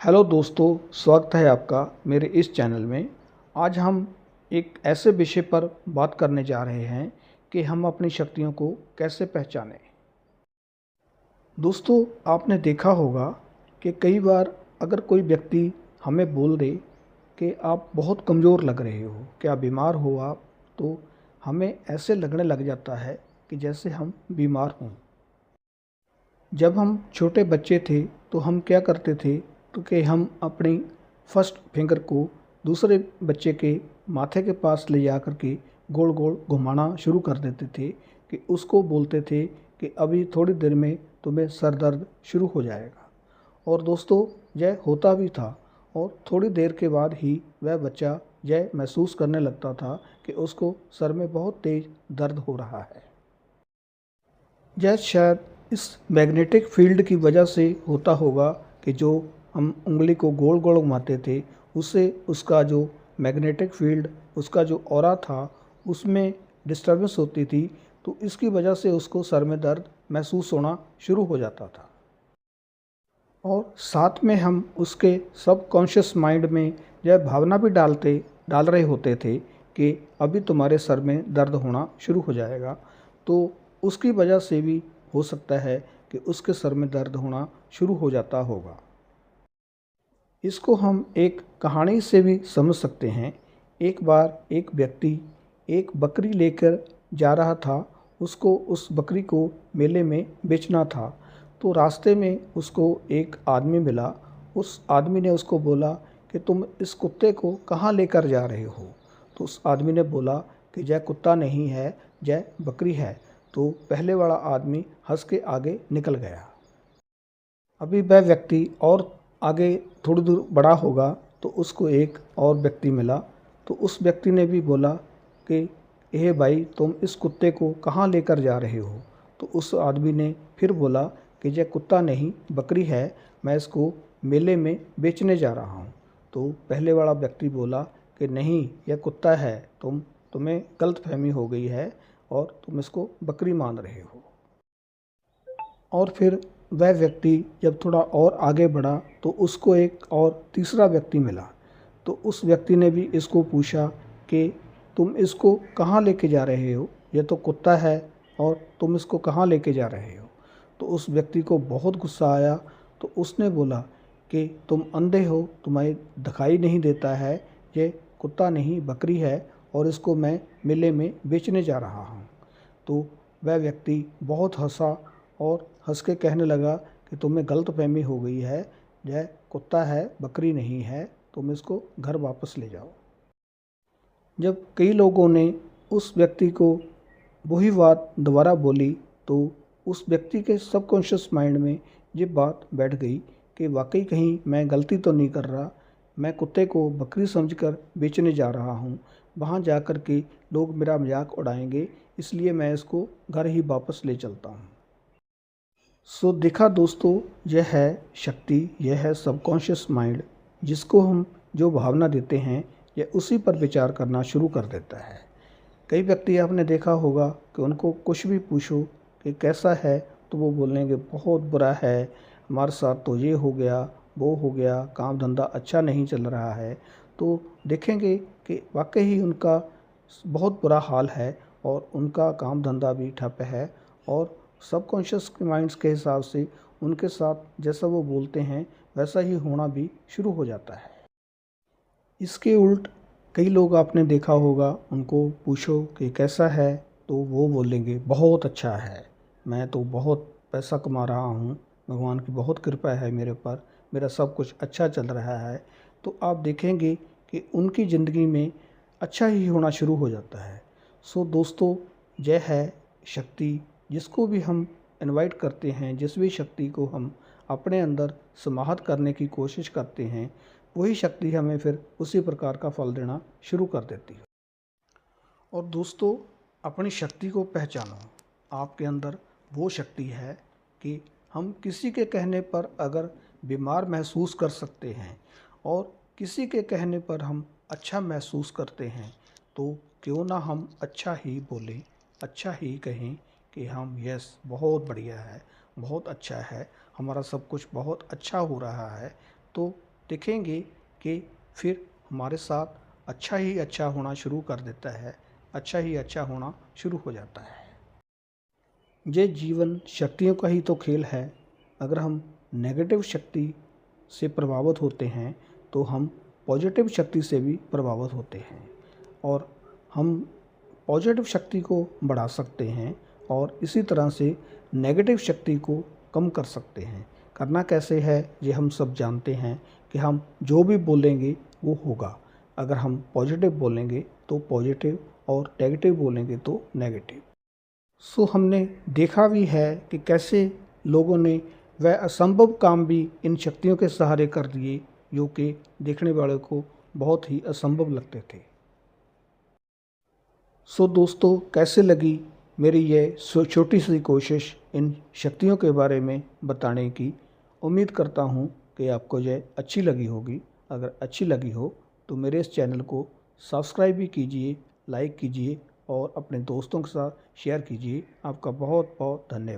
Hello दोस्तों, स्वागत है आपका मेरे इस चैनल में। आज हम एक ऐसे विषय पर बात करने जा रहे हैं कि हम अपनी शक्तियों को कैसे पहचानें। दोस्तों, आपने देखा होगा कि कई बार अगर कोई व्यक्ति हमें बोल दे कि आप बहुत कमज़ोर लग रहे हो, क्या बीमार हो आप, तो हमें ऐसे लगने लग जाता है कि जैसे हम बीमार हों। जब हम छोटे बच्चे थे तो हम क्या करते थे तो कि हम अपनी फर्स्ट फिंगर को दूसरे बच्चे के माथे के पास ले जा कर के गोल गोल घुमाना शुरू कर देते थे कि उसको बोलते थे कि अभी थोड़ी देर में तुम्हें सर दर्द शुरू हो जाएगा। और दोस्तों, यह होता भी था और थोड़ी देर के बाद ही वह बच्चा यह महसूस करने लगता था कि उसको सर में बहुत तेज़ दर्द हो रहा है। यह शायद इस मैग्नेटिक फील्ड की वजह से होता होगा कि जो हम उंगली को गोल गोल घुमाते थे उससे उसका जो मैग्नेटिक फील्ड, उसका जो ऑरा था, उसमें डिस्टर्बेंस होती थी, तो इसकी वजह से उसको सर में दर्द महसूस होना शुरू हो जाता था। और साथ में हम उसके सबकॉन्शियस माइंड में यह भावना भी डाल रहे होते थे कि अभी तुम्हारे सर में दर्द होना शुरू हो जाएगा। तो उसकी वजह से भी हो सकता है कि उसके सर में दर्द होना शुरू हो जाता होगा। इसको हम एक कहानी से भी समझ सकते हैं। एक बार एक व्यक्ति एक बकरी लेकर जा रहा था। उसको उस बकरी को मेले में बेचना था। तो रास्ते में उसको एक आदमी मिला। उस आदमी ने उसको बोला कि तुम इस कुत्ते को कहाँ लेकर जा रहे हो। तो उस आदमी ने बोला कि यह कुत्ता नहीं है, यह बकरी है। तो पहले वाला आदमी हंस के आगे निकल गया। अभी वह व्यक्ति और आगे थोड़ी दूर बढ़ा होगा तो उसको एक और व्यक्ति मिला। तो उस व्यक्ति ने भी बोला कि हे भाई, तुम इस कुत्ते को कहाँ लेकर जा रहे हो। तो उस आदमी ने फिर बोला कि यह कुत्ता नहीं, बकरी है, मैं इसको मेले में बेचने जा रहा हूँ। तो पहले वाला व्यक्ति बोला कि नहीं, यह कुत्ता है, तुम्हें गलतफहमी हो गई है और तुम इसको बकरी मान रहे हो। और फिर वह व्यक्ति जब थोड़ा और आगे बढ़ा तो उसको एक और तीसरा व्यक्ति मिला। तो उस व्यक्ति ने भी इसको पूछा कि तुम इसको कहाँ लेके जा रहे हो, यह तो कुत्ता है और तुम इसको कहाँ लेके जा रहे हो। तो उस व्यक्ति को बहुत गुस्सा आया। तो उसने बोला कि तुम अंधे हो, तुम्हें दिखाई नहीं देता है, ये कुत्ता नहीं बकरी है और इसको मैं मेले में बेचने जा रहा हूँ। तो वह व्यक्ति बहुत हंसा और हंस के कहने लगा कि तुम्हें गलतफहमी हो गई है, यह कुत्ता है, बकरी नहीं है, तुम इसको घर वापस ले जाओ। जब कई लोगों ने उस व्यक्ति को वही बात दोबारा बोली तो उस व्यक्ति के सबकॉन्शियस माइंड में ये बात बैठ गई कि वाकई कहीं मैं गलती तो नहीं कर रहा, मैं कुत्ते को बकरी समझकर बेचने जा रहा हूँ, वहाँ जा कर के लोग मेरा मजाक उड़ाएंगे, इसलिए मैं इसको घर ही वापस ले चलता हूँ। सो देखा दोस्तों, यह है शक्ति, यह है सबकॉन्शियस माइंड, जिसको हम जो भावना देते हैं यह उसी पर विचार करना शुरू कर देता है। कई व्यक्ति आपने देखा होगा कि उनको कुछ भी पूछो कि कैसा है तो वो बोलेंगे बहुत बुरा है, हमारे साथ तो ये हो गया, वो हो गया, काम धंधा अच्छा नहीं चल रहा है। तो देखेंगे कि वाकई ही उनका बहुत बुरा हाल है और उनका काम धंधा भी ठप है और सबकॉन्शियस माइंड्स के हिसाब से उनके साथ जैसा वो बोलते हैं वैसा ही होना भी शुरू हो जाता है। इसके उल्ट कई लोग आपने देखा होगा, उनको पूछो कि कैसा है तो वो बोलेंगे बहुत अच्छा है, मैं तो बहुत पैसा कमा रहा हूँ, भगवान की बहुत कृपा है मेरे पर, मेरा सब कुछ अच्छा चल रहा है। तो आप देखेंगे कि उनकी ज़िंदगी में अच्छा ही होना शुरू हो जाता है। सो दोस्तों, यह है शक्ति, जिसको भी हम इनवाइट करते हैं, जिस भी शक्ति को हम अपने अंदर समाहित करने की कोशिश करते हैं, वही शक्ति हमें फिर उसी प्रकार का फल देना शुरू कर देती है। और दोस्तों, अपनी शक्ति को पहचानो। आपके अंदर वो शक्ति है कि हम किसी के कहने पर अगर बीमार महसूस कर सकते हैं और किसी के कहने पर हम अच्छा महसूस करते हैं, तो क्यों ना हम अच्छा ही बोलें, अच्छा ही कहें कि हम यस बहुत बढ़िया है, बहुत अच्छा है, हमारा सब कुछ बहुत अच्छा हो रहा है। तो देखेंगे कि फिर हमारे साथ अच्छा ही अच्छा होना शुरू कर देता है, अच्छा ही अच्छा होना शुरू हो जाता है। ये जीवन शक्तियों का ही तो खेल है। अगर हम नेगेटिव शक्ति से प्रभावित होते हैं तो हम पॉजिटिव शक्ति से भी प्रभावित होते हैं, और हम पॉजिटिव शक्ति को बढ़ा सकते हैं और इसी तरह से नेगेटिव शक्ति को कम कर सकते हैं। करना कैसे है ये हम सब जानते हैं कि हम जो भी बोलेंगे वो होगा। अगर हम पॉजिटिव बोलेंगे तो पॉजिटिव और नेगेटिव बोलेंगे तो नेगेटिव। हमने देखा भी है कि कैसे लोगों ने वह असंभव काम भी इन शक्तियों के सहारे कर दिए जो कि देखने वाले को बहुत ही असंभव लगते थे। दोस्तों, कैसे लगी मेरी ये छोटी सी कोशिश इन शक्तियों के बारे में बताने की। उम्मीद करता हूँ कि आपको यह अच्छी लगी होगी। अगर अच्छी लगी हो तो मेरे इस चैनल को सब्सक्राइब भी कीजिए, लाइक कीजिए और अपने दोस्तों के साथ शेयर कीजिए। आपका बहुत बहुत धन्यवाद।